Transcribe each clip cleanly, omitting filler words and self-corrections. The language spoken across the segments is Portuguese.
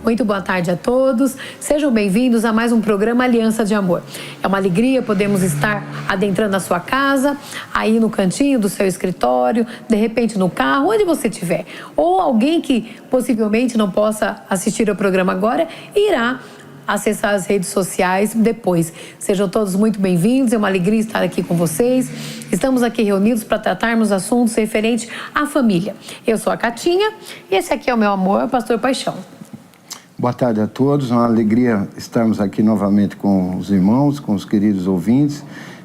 Muito boa tarde a todos. Sejam bem-vindos a mais um programa Aliança de Amor. É uma alegria podermos estar adentrando a sua casa, aí no cantinho do seu escritório, de repente no carro, onde você estiver. Ou alguém que possivelmente não possa assistir ao programa agora, irá acessar as redes sociais depois. Sejam todos muito bem-vindos, é uma alegria estar aqui com vocês. Estamos aqui reunidos para tratarmos assuntos referentes à família. Eu sou a Catinha e esse aqui é o meu amor, o Pastor Paixão. Boa tarde a todos, uma alegria estarmos aqui novamente com os irmãos, com os queridos ouvintes,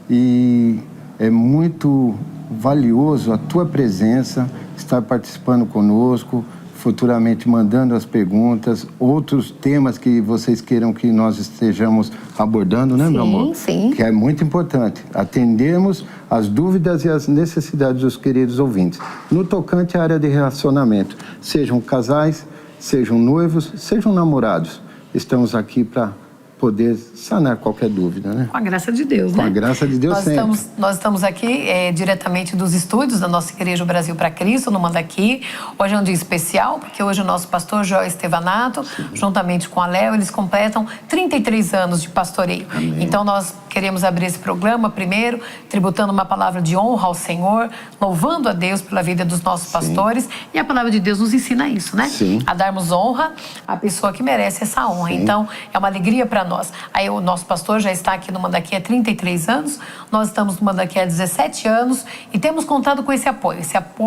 e é muito valioso a tua presença, estar participando conosco, futuramente mandando as perguntas, outros temas que vocês queiram que nós estejamos abordando, né, meu amor? Sim. Que é muito importante, atendermos as dúvidas e as necessidades dos queridos ouvintes. No tocante à área de relacionamento, sejam casais, sejam noivos, sejam namorados, estamos aqui para poder sanar qualquer dúvida, né? Com a graça de Deus, né? Com a graça de Deus sempre. Nós estamos aqui diretamente dos estúdios da nossa Igreja Brasil para Cristo, no Mandaqui. Hoje é um dia especial, porque hoje o nosso pastor Joel Estevanato, juntamente com a Léo, eles completam 33 anos de pastoreio. Amém. Então nós queremos abrir esse programa primeiro, tributando uma palavra de honra ao Senhor, louvando a Deus pela vida dos nossos pastores. E a palavra de Deus nos ensina isso, né? Sim. A darmos honra à pessoa que merece essa honra. Sim. Então, é uma alegria para nós. Aí o nosso pastor já está aqui no Mandaqui há 33 anos, nós estamos no Mandaqui há 17 anos e temos contado com esse apoio.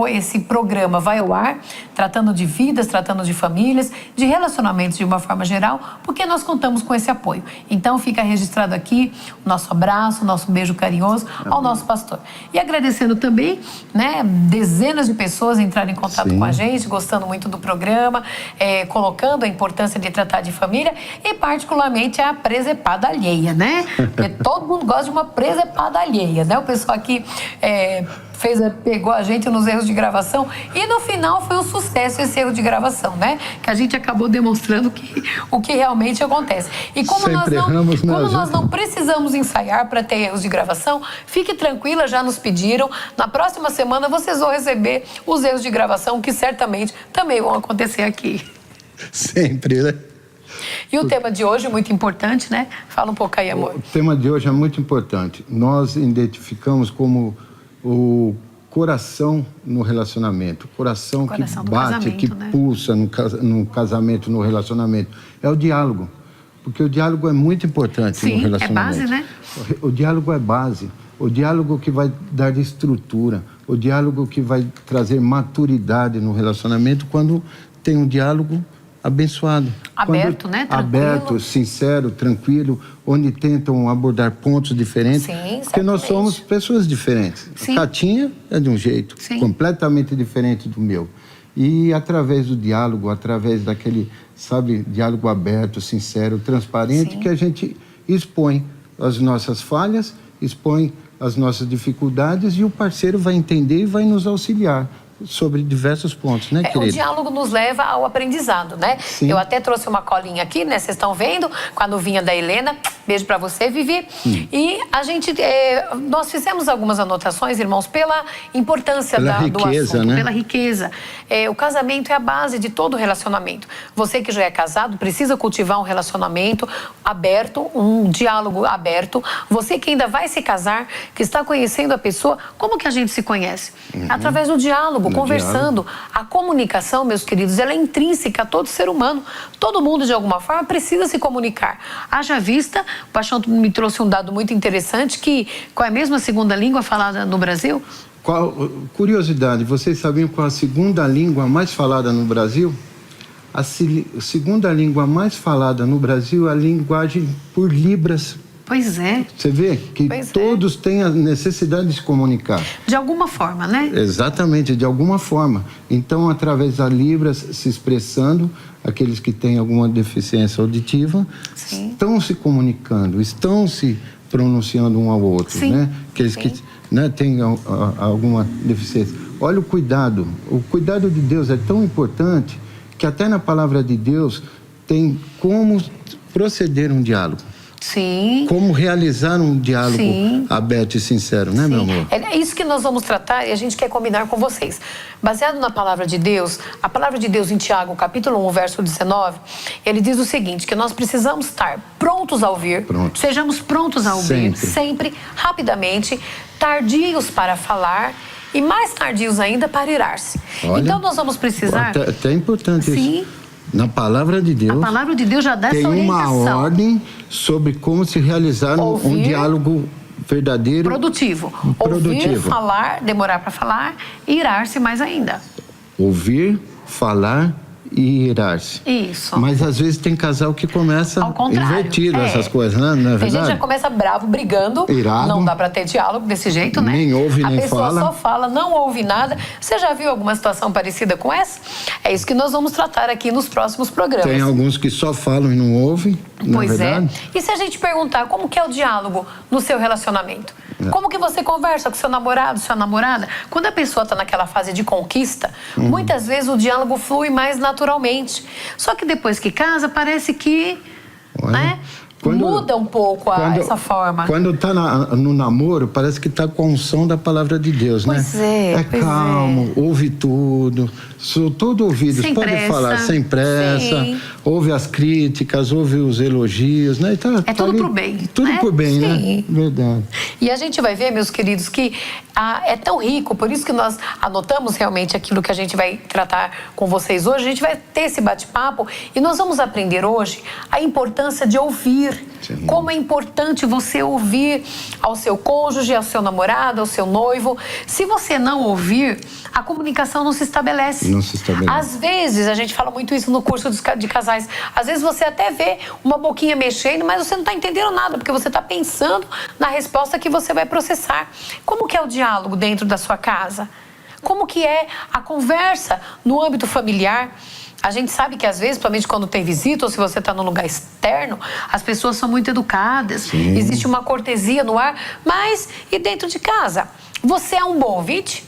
Esse programa vai ao ar, tratando de vidas, tratando de famílias, de relacionamentos de uma forma geral, porque nós contamos com esse apoio. Então, fica registrado aqui o nosso abraço, o nosso beijo carinhoso ao nosso pastor. E agradecendo também, né, dezenas de pessoas entraram em contato com a gente, gostando muito do programa, colocando a importância de tratar de família e particularmente a presepada alheia, né? Porque todo mundo gosta de uma presepada alheia, né? O pessoal aqui pegou a gente nos erros de gravação e no final foi um sucesso esse erro de gravação, né? Que a gente acabou demonstrando o que realmente acontece. E como nós não precisamos ensaiar para ter erros de gravação, fique tranquila, já nos pediram. Na próxima semana vocês vão receber os erros de gravação que certamente também vão acontecer aqui. Sempre, né? E o tema de hoje é muito importante, né? Fala um pouco aí, amor. O tema de hoje é muito importante. Nós identificamos como o coração no relacionamento. O coração que bate, que pulsa no casamento, no relacionamento. É o diálogo. Porque o diálogo é muito importante no relacionamento. É base, né? O diálogo é base. O diálogo que vai dar estrutura. O diálogo que vai trazer maturidade no relacionamento quando tem um diálogo abençoado. Aberto, né? Tranquilo. Aberto, sincero, tranquilo, onde tentam abordar pontos diferentes. Sim, porque nós somos pessoas diferentes. Sim. A Catinha é de um jeito completamente diferente do meu. E através do diálogo, através daquele, diálogo aberto, sincero, transparente, que a gente expõe as nossas falhas, expõe as nossas dificuldades e o parceiro vai entender e vai nos auxiliar sobre diversos pontos, né, querido? O diálogo nos leva ao aprendizado, né? Sim. Eu até trouxe uma colinha aqui, né? Vocês estão vendo, com a nuvinha da Helena. Beijo pra você, Vivi. E a gente, nós fizemos algumas anotações, irmãos, pela importância do assunto, né? Pela riqueza. O casamento é a base de todo relacionamento. Você que já é casado precisa cultivar um relacionamento aberto, um diálogo aberto. Você que ainda vai se casar, que está conhecendo a pessoa, como que a gente se conhece? Através do diálogo, conversando. A comunicação, meus queridos, ela é intrínseca a todo ser humano. Todo mundo, de alguma forma, precisa se comunicar. Haja vista, o Paixão me trouxe um dado muito interessante, que qual é a mesma segunda língua falada no Brasil? Curiosidade, vocês sabiam qual a segunda língua mais falada no Brasil? A segunda língua mais falada no Brasil é a linguagem por Libras. Pois é. Você vê que todos têm a necessidade de se comunicar. De alguma forma, né? Exatamente, de alguma forma. Então, através da Libras se expressando, aqueles que têm alguma deficiência auditiva, estão se comunicando, estão se pronunciando um ao outro, né? Aqueles que têm alguma deficiência. Olha o cuidado de Deus é tão importante que até na palavra de Deus tem como proceder um diálogo. Sim. Como realizar um diálogo Sim. aberto e sincero, né, meu amor? É isso que nós vamos tratar e a gente quer combinar com vocês. Baseado na palavra de Deus, a palavra de Deus em Tiago, capítulo 1, verso 19, ele diz o seguinte, que nós precisamos estar prontos a ouvir, sejamos prontos a ouvir, sempre, rapidamente, tardios para falar e mais tardios ainda para irar-se. Então nós vamos precisar... Até é importante Sim. isso. Na palavra de Deus... A palavra de Deus já dá essa orientação. Tem uma ordem sobre como se realizar um diálogo verdadeiro. Produtivo. Ouvir, falar, demorar para falar e irar-se mais ainda. Ouvir, falar e irar-se. Isso. Mas às vezes tem casal que começa invertido essas coisas, né? Não é verdade? Tem gente que já começa bravo, brigando. Irado. Não dá para ter diálogo desse jeito, né? Nem ouve, nem fala. A pessoa só fala, não ouve nada. Você já viu alguma situação parecida com essa? É isso que nós vamos tratar aqui nos próximos programas. Tem alguns que só falam e não ouvem, pois não é verdade? E se a gente perguntar como que é o diálogo no seu relacionamento? Como que você conversa com seu namorado, sua namorada? Quando a pessoa está naquela fase de conquista, muitas vezes o diálogo flui mais naturalmente. Só que depois que casa, parece que muda um pouco essa forma. Quando está no namoro, parece que está com a unção da palavra de Deus, né? Calmo, ouve tudo, sou todo ouvido, pode falar sem pressa, ouve as críticas, ouve os elogios, né? Tudo pro bem. Tudo pro bem, né? Verdade. E a gente vai ver, meus queridos, que é tão rico, por isso que nós anotamos realmente aquilo que a gente vai tratar com vocês hoje. A gente vai ter esse bate-papo e nós vamos aprender hoje a importância de ouvir. Sim. Como é importante você ouvir ao seu cônjuge, ao seu namorado, ao seu noivo. Se você não ouvir, a comunicação não se estabelece. Não se estabelece. Às vezes, a gente fala muito isso no curso de casais, às vezes você até vê uma boquinha mexendo, mas você não está entendendo nada, porque você está pensando na resposta que você vai processar. Como que é o diálogo dentro da sua casa? Como que é a conversa no âmbito familiar? A gente sabe que às vezes, principalmente quando tem visita ou se você está num lugar externo, as pessoas são muito educadas, existe uma cortesia no ar, mas e dentro de casa? Você é um bom ouvinte?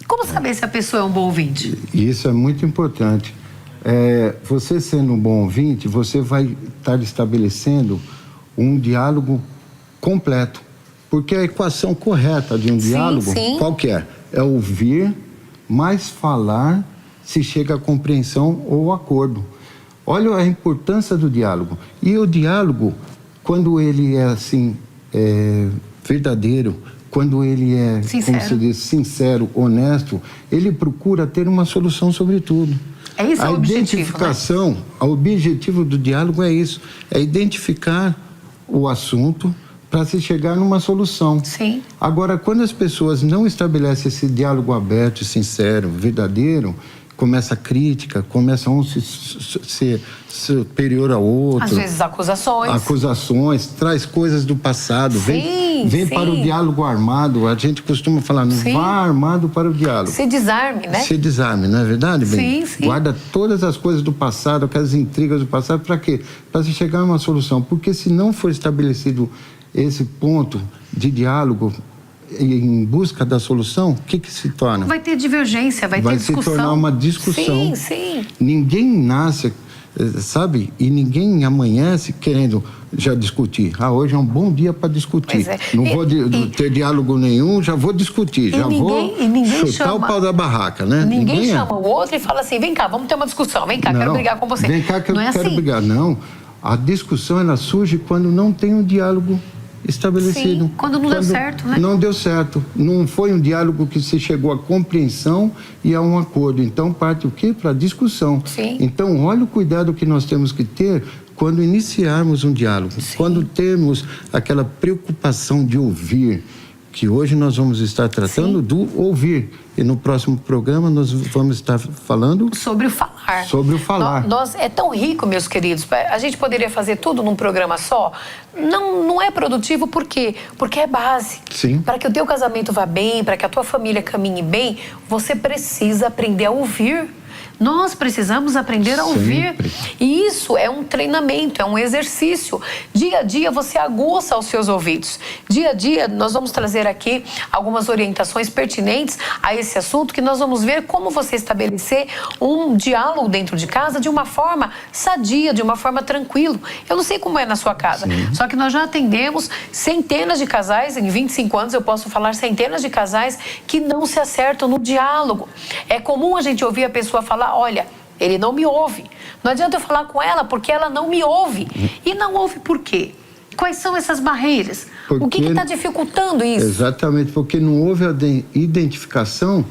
Como saber se a pessoa é um bom ouvinte? Isso é muito importante. Você sendo um bom ouvinte, você vai estar estabelecendo um diálogo completo. Porque a equação correta de um diálogo, qual que é? É ouvir, mais falar, se chega à compreensão ou acordo. Olha a importância do diálogo. E o diálogo, quando ele é assim, verdadeiro, quando ele é, como se diz, sincero, honesto, ele procura ter uma solução sobre tudo. É isso o objetivo, identificação, né? O objetivo do diálogo é isso, é identificar o assunto para se chegar numa solução. Sim. Agora, quando as pessoas não estabelecem esse diálogo aberto, sincero, verdadeiro, começa a crítica, começa um ser superior ao outro. Às vezes acusações, traz coisas do passado, vem para o diálogo armado. A gente costuma falar, não vá armado para o diálogo. Se desarme, né? Se desarme, não é verdade, bem? Sim. Guarda todas as coisas do passado, aquelas intrigas do passado, para quê? Para se chegar a uma solução. Porque se não for estabelecido esse ponto de diálogo em busca da solução, o que se torna? Vai ter divergência, vai ter discussão. Vai se tornar uma discussão. Sim. Ninguém nasce, sabe? E ninguém amanhece querendo já discutir. Hoje é um bom dia para discutir. Não vou ter diálogo nenhum, já vou discutir. Ninguém chutar o pau da barraca, né? Ninguém chama o outro e fala assim, vem cá, vamos ter uma discussão. Vem cá, quero brigar com você. Vem cá que eu quero brigar. Não. A discussão, ela surge quando não tem um diálogo estabelecido. Sim, quando não deu certo, né? Não deu certo. Não foi um diálogo que se chegou à compreensão e a um acordo. Então, parte o quê? Para a discussão. Sim. Então, olha o cuidado que nós temos que ter quando iniciarmos um diálogo. Sim. Quando temos aquela preocupação de ouvir, que hoje nós vamos estar tratando do ouvir. E no próximo programa nós vamos estar falando sobre o falar. Sobre o falar. É tão rico, meus queridos. A gente poderia fazer tudo num programa só. Não é produtivo, por quê? Porque é base. Sim. Para que o teu casamento vá bem, para que a tua família caminhe bem, você precisa aprender a ouvir. Nós precisamos aprender a ouvir. E isso é um treinamento, é um exercício. Dia a dia você aguça os seus ouvidos. Dia a dia nós vamos trazer aqui algumas orientações pertinentes a esse assunto, que nós vamos ver como você estabelecer um diálogo dentro de casa de uma forma sadia, de uma forma tranquila. Eu não sei como é na sua casa, só que nós já atendemos centenas de casais, em 25 anos eu posso falar centenas de casais que não se acertam no diálogo. É comum a gente ouvir a pessoa falar, olha, ele não me ouve. Não adianta eu falar com ela porque ela não me ouve. E não ouve por quê? Quais são essas barreiras? O que está dificultando isso? Exatamente, porque não houve a identificação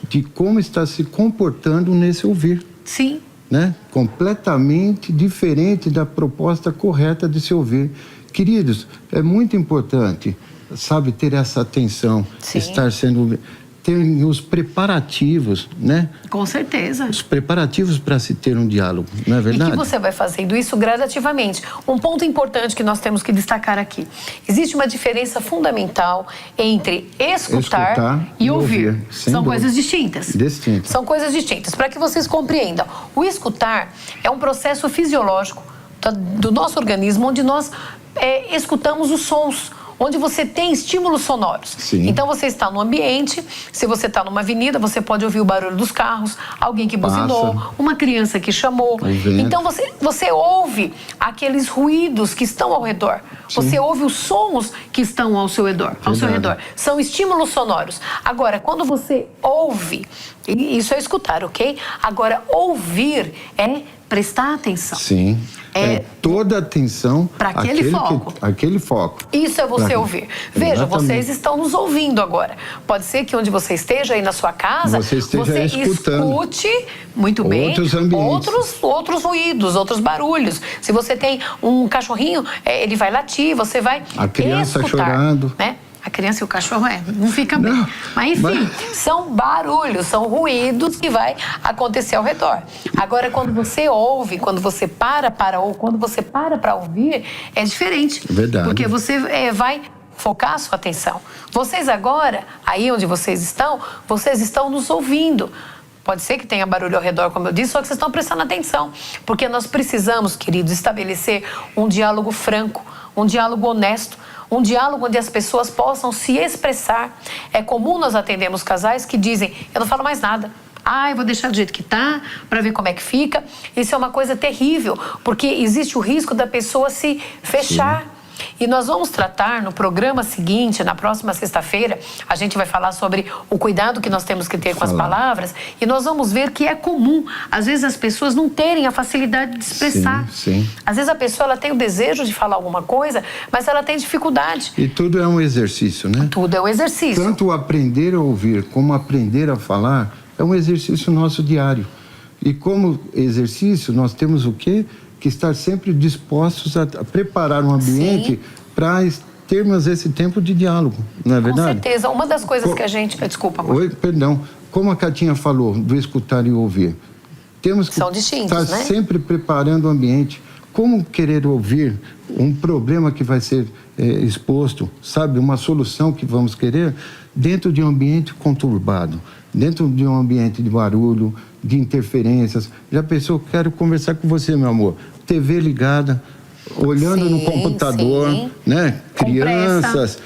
de como está se comportando nesse ouvir. Sim. Né? Completamente diferente da proposta correta de se ouvir. Queridos, é muito importante, sabe, ter essa atenção, estar sendo... ter os preparativos, né? Com certeza. Os preparativos para se ter um diálogo, não é verdade? E que você vai fazendo isso gradativamente. Um ponto importante que nós temos que destacar aqui. Existe uma diferença fundamental entre escutar e ouvir. São coisas distintas. São coisas distintas. Para que vocês compreendam, o escutar é um processo fisiológico do nosso organismo, onde nós escutamos os sons, onde você tem estímulos sonoros. Sim. Então você está no ambiente, se você está numa avenida, você pode ouvir o barulho dos carros, alguém que buzinou, uma criança que chamou. Então você ouve aqueles ruídos que estão ao redor. Sim. Você ouve os sons que estão ao seu redor. São estímulos sonoros. Agora, quando você ouve, isso é escutar, ok? Agora, ouvir é prestar atenção. Sim. Toda atenção para aquele foco. Aquele foco. Isso é você ouvir. Veja, vocês estão nos ouvindo agora. Pode ser que onde você esteja, aí na sua casa, você escute muito bem outros ruídos, outros barulhos. Se você tem um cachorrinho, ele vai latir, você vai a criança escutar, chorando, né? A criança e o cachorro não fica bem. Mas enfim, são barulhos, são ruídos que vai acontecer ao redor. Agora, quando você ouve, quando você quando você para ouvir, é diferente. Verdade. Porque você vai focar a sua atenção. Vocês agora, aí onde vocês estão nos ouvindo. Pode ser que tenha barulho ao redor, como eu disse, só que vocês estão prestando atenção. Porque nós precisamos, queridos, estabelecer um diálogo franco, um diálogo honesto, um diálogo onde as pessoas possam se expressar. É comum nós atendemos casais que dizem, eu não falo mais nada. Eu vou deixar do jeito que tá, para ver como é que fica. Isso é uma coisa terrível, porque existe o risco da pessoa se fechar. Sim. E nós vamos tratar no programa seguinte, na próxima sexta-feira, a gente vai falar sobre o cuidado que nós temos que ter com as palavras, e nós vamos ver que é comum, às vezes, as pessoas não terem a facilidade de expressar. Sim. Às vezes a pessoa ela tem o desejo de falar alguma coisa, mas ela tem dificuldade. E tudo é um exercício, né? Tudo é um exercício. Tanto o aprender a ouvir como aprender a falar é um exercício nosso diário. E como exercício, nós temos o quê? Que estar sempre dispostos a preparar um ambiente para termos esse tempo de diálogo, não é verdade? Com certeza. Uma das coisas que a gente... Desculpa, amor. Oi, perdão. Como a Catinha falou, do escutar e ouvir. Temos que estar sempre preparando o ambiente. Como querer ouvir um problema que vai ser exposto, sabe? Uma solução que vamos querer dentro de um ambiente conturbado, dentro de um ambiente de barulho, de interferências. Já pensou, quero conversar com você, meu amor. TV ligada, olhando no computador, né? Crianças,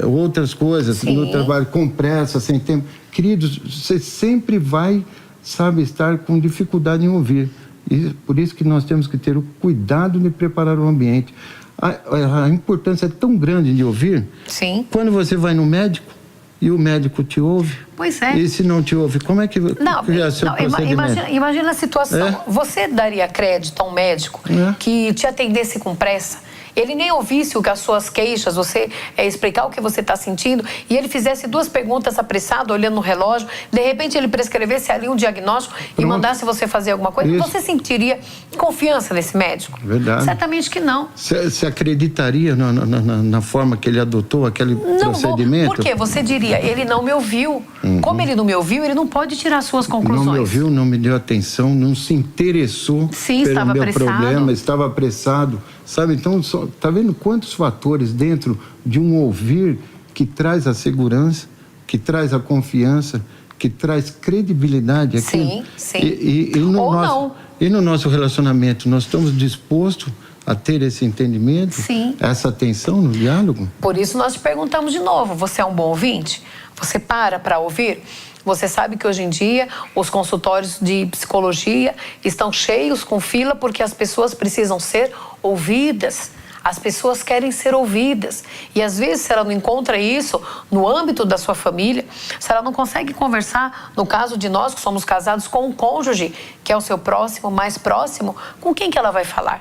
outras coisas, no trabalho, com pressa, sem tempo. Queridos, você sempre vai, sabe, estar com dificuldade em ouvir. E por isso que nós temos que ter o cuidado de preparar o ambiente. A importância é tão grande de ouvir. Sim. Quando você vai no médico e o médico te ouve. Pois é. E se não te ouve, como é que é seu procedimento? Imagina a situação. Você daria crédito a um médico que te atendesse com pressa? Ele nem ouvisse as suas queixas, você explicar o que você está sentindo, e ele fizesse 2 perguntas apressado, olhando no relógio, de repente ele prescrevesse ali um diagnóstico e mandasse você fazer alguma coisa, você sentiria confiança nesse médico? Verdade. Certamente que não. Você acreditaria na forma que ele adotou aquele procedimento? Por quê? Você diria, ele não me ouviu. Como ele não me ouviu, ele não pode tirar suas conclusões. Não me ouviu, não me deu atenção, não se interessou pelo meu problema, estava apressado. Sabe, então, tá vendo quantos fatores dentro de um ouvir que traz a segurança, que traz a confiança, que traz credibilidade aqui. Sim, sim. E no nosso relacionamento, nós estamos dispostos a ter esse entendimento, sim, essa atenção no diálogo? Por isso nós te perguntamos de novo, você é um bom ouvinte? Você para ouvir? Você sabe que hoje em dia os consultórios de psicologia estão cheios com fila porque as pessoas precisam ser ouvidas. As pessoas querem ser ouvidas. E às vezes, se ela não encontra isso no âmbito da sua família, se ela não consegue conversar, no caso de nós que somos casados, com um cônjuge, que é o seu próximo, mais próximo, com quem que ela vai falar?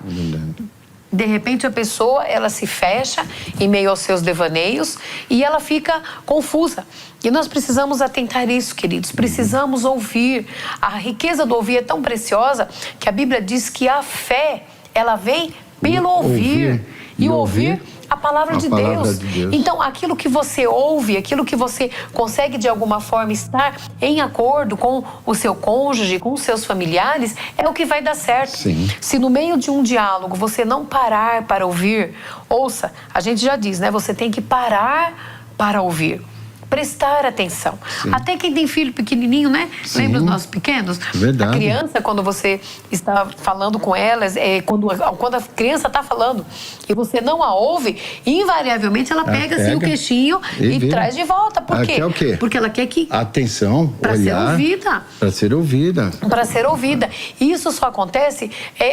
De repente, a pessoa, ela se fecha em meio aos seus devaneios e ela fica confusa. E nós precisamos atentar isso, queridos. Precisamos ouvir. A riqueza do ouvir é tão preciosa que a Bíblia diz que a fé, ela vem pelo ouvir. E ouvir a palavra de Deus. Então, aquilo que você ouve, aquilo que você consegue de alguma forma estar em acordo com o seu cônjuge, com os seus familiares, é o que vai dar certo. Sim. Se no meio de um diálogo você não parar para ouvir, ouça, a gente já diz, né? Você tem que parar para ouvir. Prestar atenção. Sim. Até quem tem filho pequenininho, né? Sim. Lembra os nossos pequenos? Verdade. A criança, quando você está falando com elas, quando a criança está falando e você não a ouve, invariavelmente ela pega assim o queixinho e traz de volta. Por quê? É o quê? Porque ela quer que... Atenção, para ser ouvida. Para ser ouvida. Para ser ouvida. E isso só acontece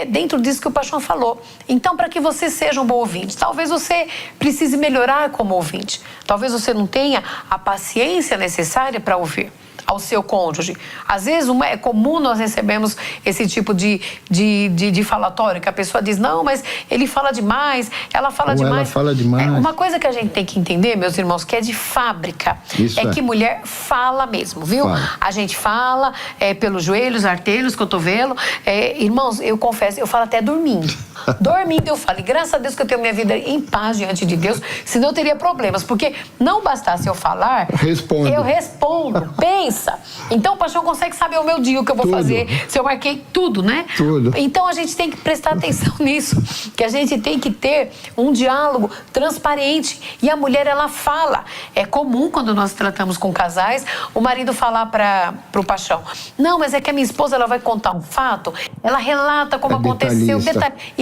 dentro disso que o Paixão falou. Então, para que você seja um bom ouvinte, talvez você precise melhorar como ouvinte. Talvez você não tenha a paciência necessária para ouvir ao seu cônjuge. Às vezes é comum nós recebemos esse tipo de falatório, que a pessoa diz, não, mas ele fala demais, ela fala demais. Ela fala demais. Uma coisa que a gente tem que entender, meus irmãos, que é de fábrica, que mulher fala mesmo, viu? Fala. A gente fala pelos joelhos, artelhos, cotovelo. Irmãos, eu confesso, eu falo até dormindo. Dormindo eu falo, e graças a Deus que eu tenho minha vida em paz diante de Deus, senão eu teria problemas, porque não bastasse eu falar, eu respondo, pensa. Então o Paixão consegue saber o meu dia, o que eu vou fazer, se eu marquei tudo, né? Tudo. Então a gente tem que prestar atenção nisso, que a gente tem que ter um diálogo transparente. E a mulher, ela fala. É comum quando nós tratamos com casais, o marido falar para o Paixão, não, mas é que a minha esposa, ela vai contar um fato, ela relata como aconteceu.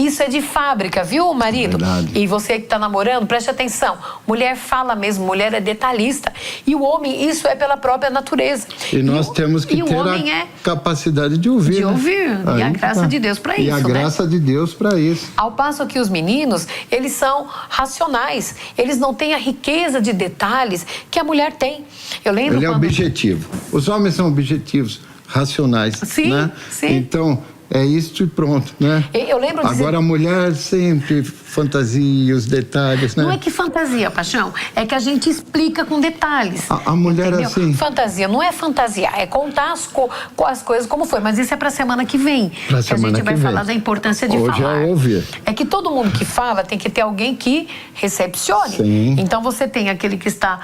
Isso é de fábrica, viu, marido? Verdade. E você que está namorando, preste atenção. Mulher fala mesmo, mulher é detalhista. E o homem, isso é pela própria natureza. E nós temos que ter a capacidade de ouvir. De ouvir. E a graça de Deus para isso. E a graça de Deus para isso. Ao passo que os meninos, eles são racionais. Eles não têm a riqueza de detalhes que a mulher tem. Eu lembro Ele é objetivo. Os homens são objetivos, racionais. Sim, né? sim. Então, é isso e pronto, né? Eu lembro de Agora, a mulher sempre fantasia, os detalhes, né? Não é que fantasia, Paixão, é que a gente explica com detalhes. A mulher, entendeu? Assim... Fantasia, não é fantasiar, é contar as coisas como foi. Mas isso é para a semana que vem. Pra que a gente vai falar da importância de Hoje falar. É ouvir. É que todo mundo que fala tem que ter alguém que recepcione. Sim. Então você tem aquele que está